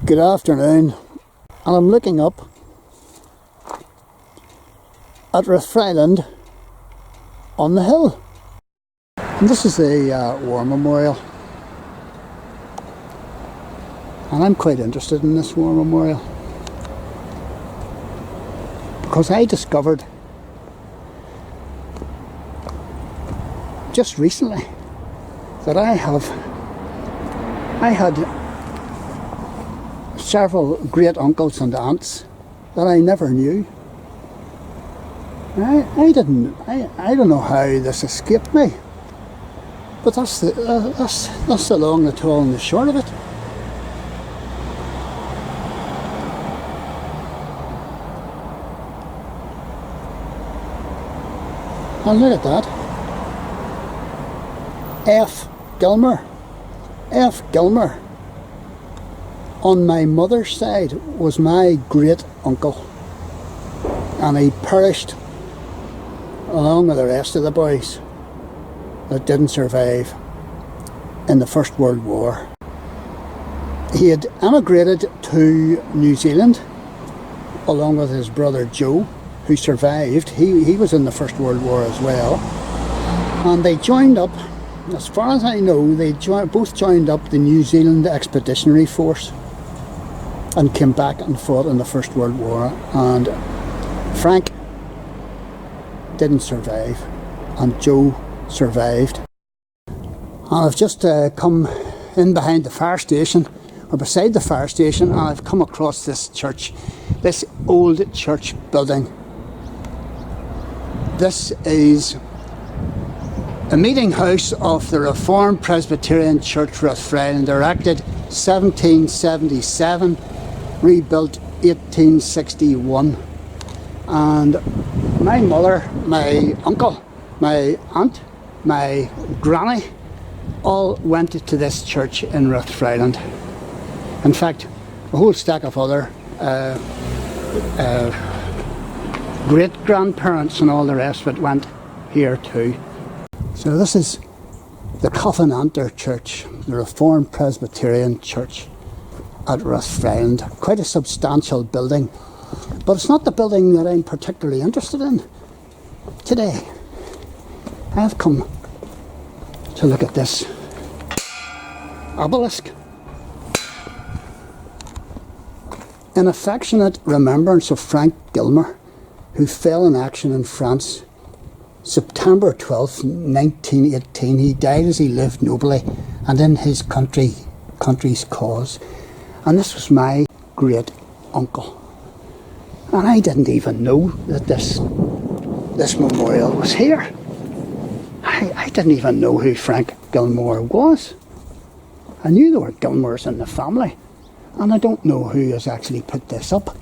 Good afternoon, and I'm looking up at Rathfriland on the hill, and this is the war memorial, and I'm quite interested in this war memorial because I discovered just recently that I had several great uncles and aunts that I never knew. I don't know how this escaped me, but that's the long, the tall and the short of it. And look at that. F. Gilmour. F. Gilmour on my mother's side was my great uncle, and he perished along with the rest of the boys that didn't survive in the First World War. He had emigrated to New Zealand along with his brother Joe, who survived. He was in the First World War as well, and they joined up, as far as I know, they both joined up the New Zealand Expeditionary Force and came back and fought in the First World War. And Frank didn't survive, and Joe survived. And I've just come in behind the fire station, or beside the fire station, and I've come across this church, this old church building. This is a meeting house of the Reformed Presbyterian Church Rathfriland, erected 1777, rebuilt 1861. And my mother, my uncle, my aunt, my granny all went to this church in Rathfriland. In fact, a whole stack of other great-grandparents and all the rest of it went here too. So this is the Covenanter Church, the Reformed Presbyterian Church at Rathfriland. Quite a substantial building, but it's not the building that I'm particularly interested in today. I've come to look at this obelisk in affectionate remembrance of Frank Gilmour, who fell in action in France September 12th, 1918. He died as he lived nobly and in his country's cause. And this was my great uncle. And I didn't even know that this memorial was here. I didn't even know who Frank Gilmour was. I knew there were Gilmours in the family, and I don't know who has actually put this up.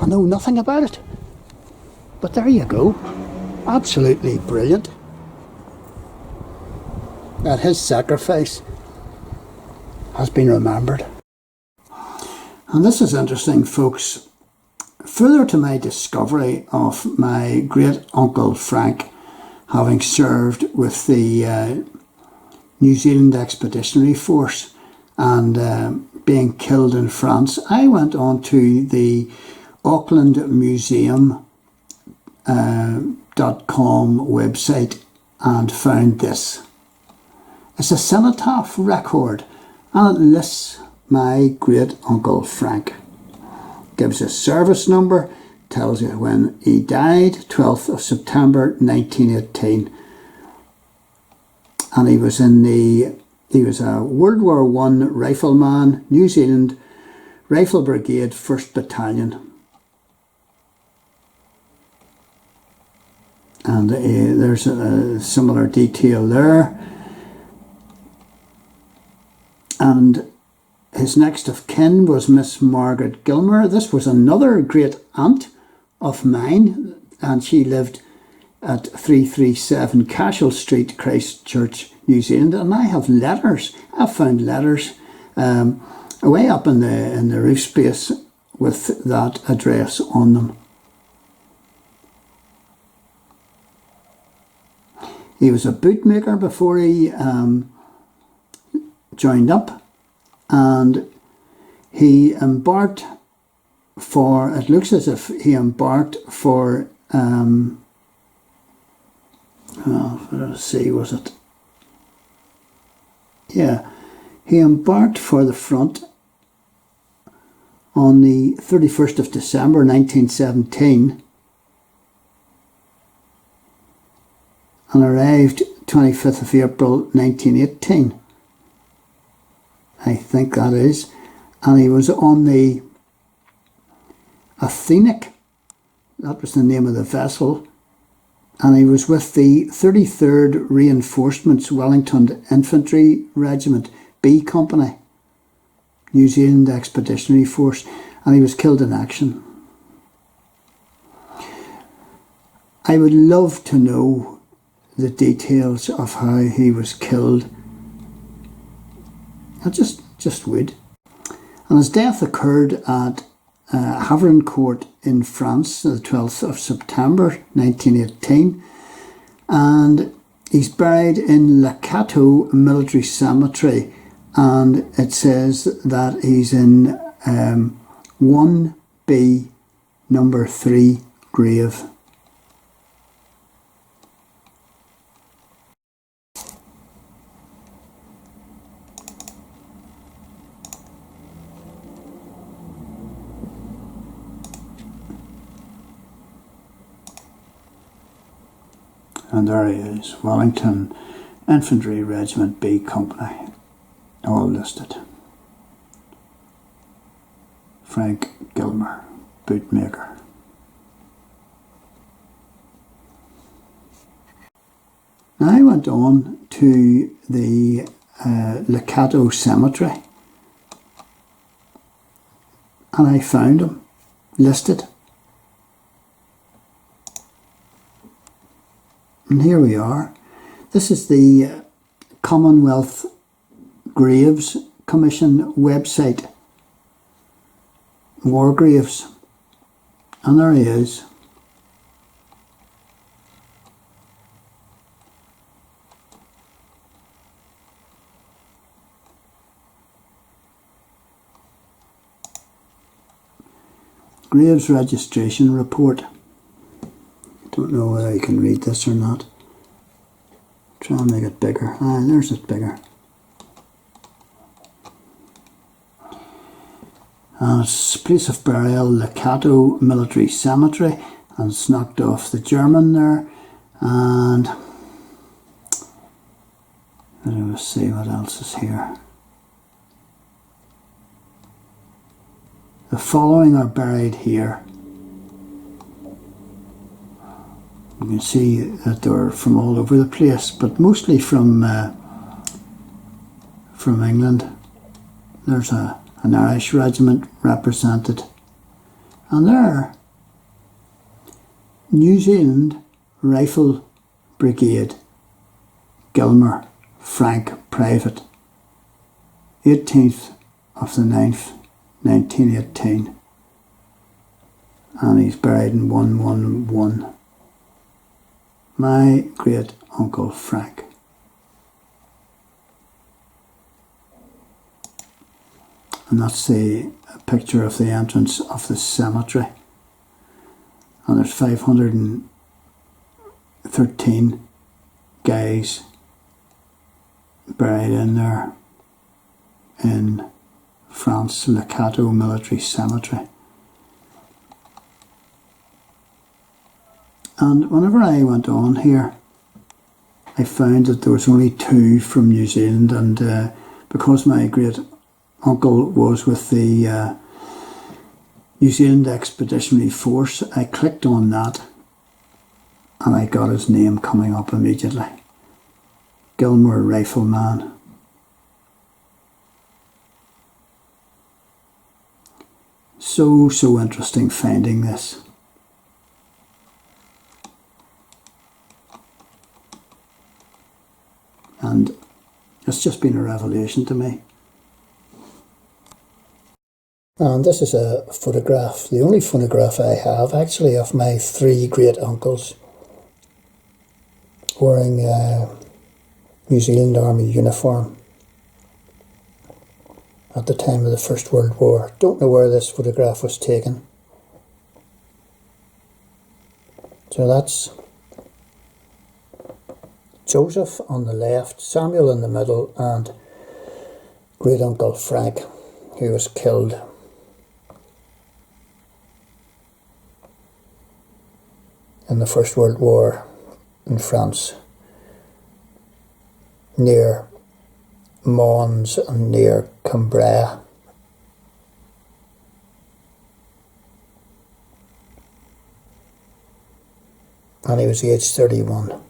I know nothing about it. But there you go. Absolutely brilliant that his sacrifice has been remembered. And this is interesting, folks. Further to my discovery of my great uncle Frank having served with the New Zealand Expeditionary Force and being killed in France, I went on to the Auckland Museum.com website and found this. It's a cenotaph record, and it lists my great uncle Frank. Gives a service number, tells you when he died, 12th of September 1918. And he was a World War I rifleman, New Zealand Rifle Brigade 1st Battalion. And there's a similar detail there. And his next of kin was Miss Margaret Gilmour. This was another great aunt of mine, and she lived at 337 Cashel Street, Christchurch, New Zealand. And I have letters. I've found letters way up in the roof space with that address on them. He was a bootmaker before he joined up, and He embarked for, it looks as if he embarked for, let's see, was it? Yeah, he embarked for the front on the 31st of December 1917 and arrived 25th of April 1918. I think that is. And he was on the Athenic, that was the name of the vessel, and he was with the 33rd Reinforcements Wellington Infantry Regiment B Company, New Zealand Expeditionary Force, and he was killed in action. I would love to know the details of how he was killed. I just would. And his death occurred at Havrin Court in France, the 12th of September 1918, and he's buried in Lakato Military Cemetery, and it says that he's in 1B number 3 grave. And there he is, Wellington Infantry Regiment B Company, all listed. Frank Gilmour, bootmaker. Now I went on to the Lakato Cemetery and I found him listed. And here we are. This is the Commonwealth Graves Commission website, War Graves, and there he is. Graves Registration Report. Don't know whether I can read this or not. Try and make it bigger. Ah, there's it bigger. And it's place of burial, Lakato Military Cemetery, and it's knocked off the German there. And let's see what else is here. The following are buried here. You can see that they're from all over the place, but mostly from England. There's an Irish regiment represented, and there, New Zealand Rifle Brigade, Gilmour, Frank Private, 18th of the 9th, 1918, and he's buried in 111. My great uncle Frank. And that's the picture of the entrance of the cemetery. And there's 513 guys buried in there in France, Lakato Military Cemetery. And whenever I went on here, I found that there was only 2 from New Zealand, and because my great uncle was with the New Zealand Expeditionary Force, I clicked on that and I got his name coming up immediately. Gilmour Rifleman. So interesting finding this. And it's just been a revelation to me. And this is a photograph, the only photograph I have actually, of my 3 great uncles wearing New Zealand Army uniform. at the time of the First World War. Don't know where this photograph was taken. So that's Joseph on the left, Samuel in the middle, and great uncle Frank, who was killed in the First World War in France, near Mons and near Cambrai. And he was aged 31.